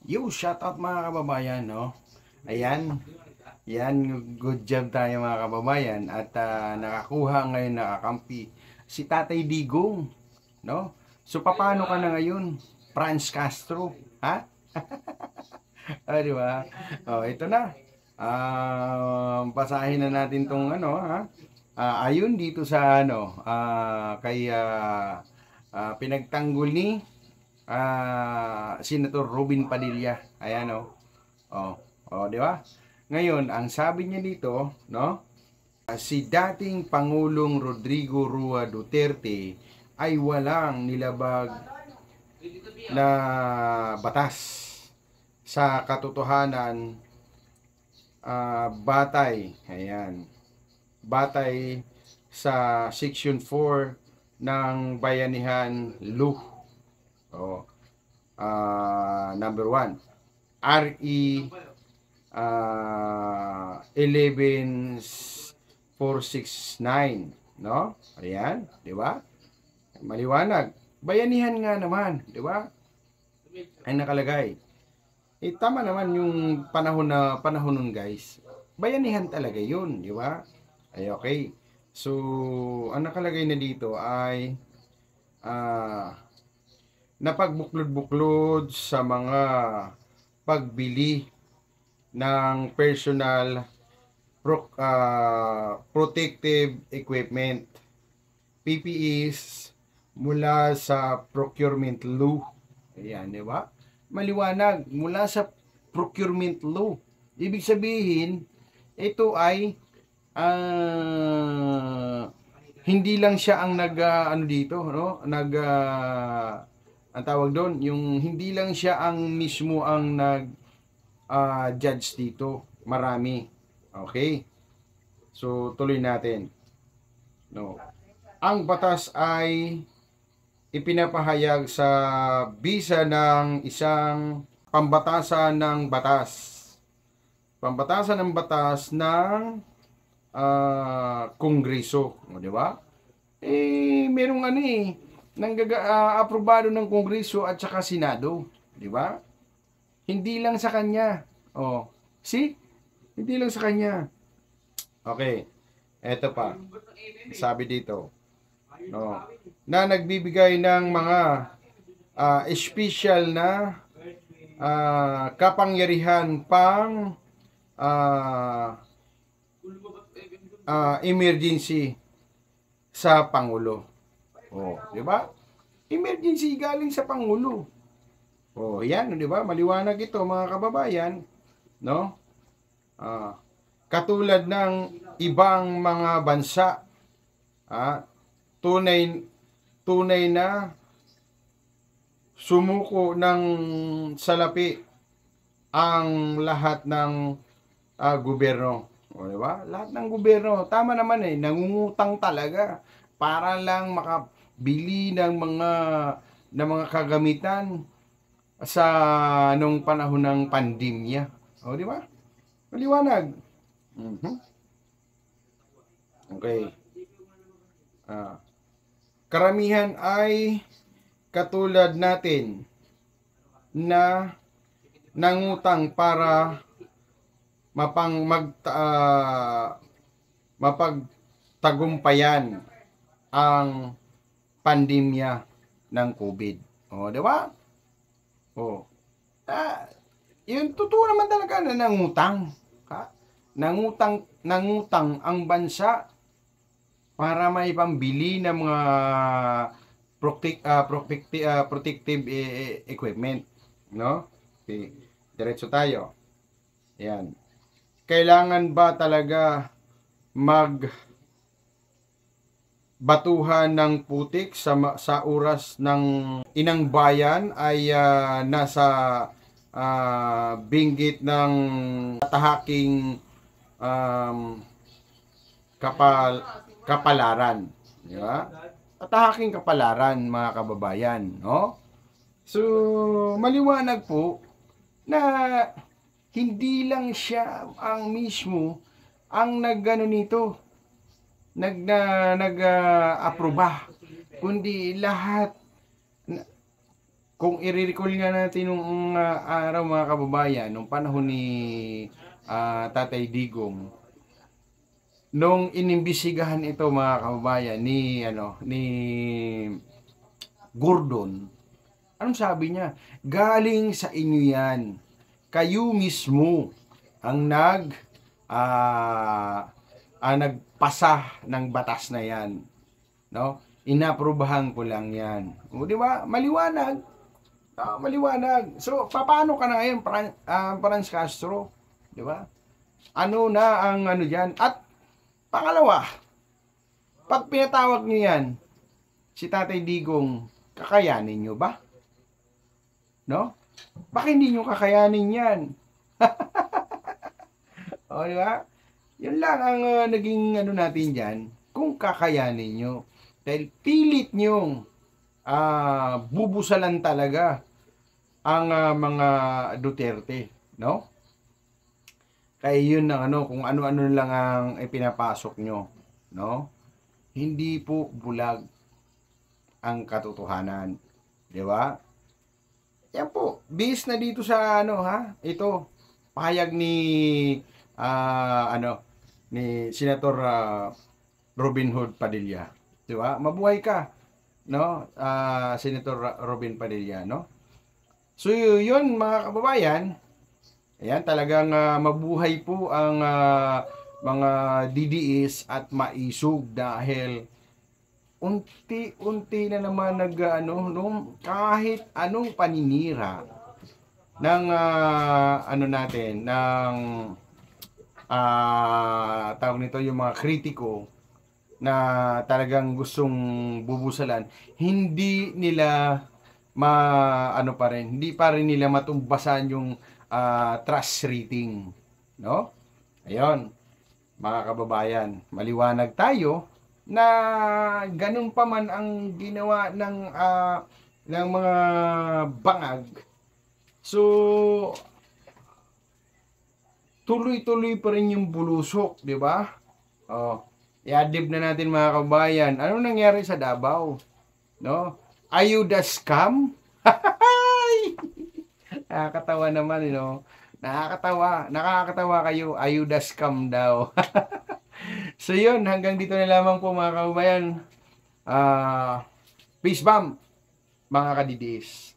Yo, shout out mga kababayan, no? Ayan, yan, good job tayo mga kababayan at nakakuha ngayon, nakakampi si Tatay Digong, no? So, paano ka na ngayon? Franz Castro, ha? Di ba? Oh, ito na. Basahin na natin tong ano, ha? Ayun dito sa ano, kay pinagtanggol ni Senator Robin Padilla. Ayan oh. Oh, oh, di ba? Ngayon, ang sabi niya dito, no? Si dating Pangulong Rodrigo Rua Duterte ay walang nilabag na batas sa katotohanan, batay, ayan, batay sa Section 4 ng Bayanihan Law. Oh, number 1, RE 11469, no? Ayan, di ba? Maliwanag. Bayanihan nga naman, di ba? Ang nakalagay. Tama naman yung panahon nun, guys. Bayanihan talaga yun, di ba? Ay, okay. So, ang nakalagay na dito ay napagbuklod-buklod sa mga pagbili ng personal protective equipment, PPEs, mula sa procurement law. Ayan, di ba? Maliwanag, mula sa procurement law. Ibig sabihin, ito ay hindi lang siya ang ano dito, no? Ang tawag doon, yung hindi lang siya ang mismo ang judge dito. Marami. Okay? So, tuloy natin. No. Ang batas ay ipinapahayag sa bisa ng isang pambatasan ng batas. Pambatasan ng batas ng Kongreso. Di ba? Merong ano aprobado ng Kongreso at saka Senado. Di ba? Hindi lang sa kanya. Oh, see? Hindi lang sa kanya. Okay. Eto pa. Sabi dito. No, na nagbibigay ng mga special na kapangyarihan pang emergency sa Pangulo. Oh, di ba? Emergency galing sa Pangulo. Oh, yan, di ba? Maliwanag ito mga kababayan, no? Katulad ng ibang mga bansa, tunay na sumuko ng salapi ang lahat ng gobyerno. O, di ba? Lahat ng gobyerno, tama naman nangungutang talaga para lang makabili ng mga kagamitan sa nung panahon ng pandemya. O, di ba? Maliwanag. Okay. Karamihan ay katulad natin na nangutang para mapagtagumpayan ang pandemya ng COVID. O, di ba? O. Yun, totoo naman talaga na nangutang. Nangutang ang bansa para may pambili ng mga protective equipment, no? Okay. Diretso tayo. Yan. Kailangan ba talaga batuhan ng putik sa oras ng inang bayan ay nasa binggit ng tahaking kapalaran, di ba? Tahaking kapalaran, mga kababayan, no? So, maliwanag po na hindi lang siya ang mismo ang nagano nito, nag-aproba, kundi lahat kung i-recall nga natin nung araw mga kababayan, nung panahon ni Tatay Digong, nung inimbisigahan ito mga kababayan ni Gordon, anong sabi niya? Galing sa inyo yan. Kayo mismo ang nagpasa ng batas na yan. No? Inaprubahan ko lang yan. O, di ba? Maliwanag. Maliwanag. So, paano ka na ngayon, Franz Castro? Di ba? Ano na ang ano dyan? At, pangalawa, pag pinatawag niyo yan, si Tatay Digong, kakayanin nyo ba? No? Bakit hindi nyo kakayanin yan? O, di ba? Yun lang ang naging ano natin dyan, kung kakayanin nyo. Dahil pilit nyong bubusalan talaga ang mga Duterte, no? Kaya yun ang kung ano-ano lang ang ipinapasok nyo, no? Hindi po bulag ang katotohanan, di ba? Yan po, base na dito sa ito, pahayag ni ni Senator Robin Hood Padilla, di ba? Mabuhay ka, no? Senator Robin Padilla, no? So yun mga kababayan, ayan talagang mabuhay po ang mga DDS at maisog dahil unti-unti na naman kahit anong paninira ng tawag nito yung mga kritiko na talagang gustong bubusalan, hindi nila hindi pa rin nila matumbasan yung trust rating, no? Ayun, mga kababayan, maliwanag tayo na ganun pa man ang ginawa ng mga bangag. So tuloy-tuloy pa rin yung bulusok, di ba? I-adlib na natin mga kababayan. Ano nangyari sa Davao? No? Ayuda scam? Nakakatawa naman, Nakakatawa kayo. Ayuda scam daw. So yun, hanggang dito na lamang po mga kababayan. Peace bomb, mga kadidis.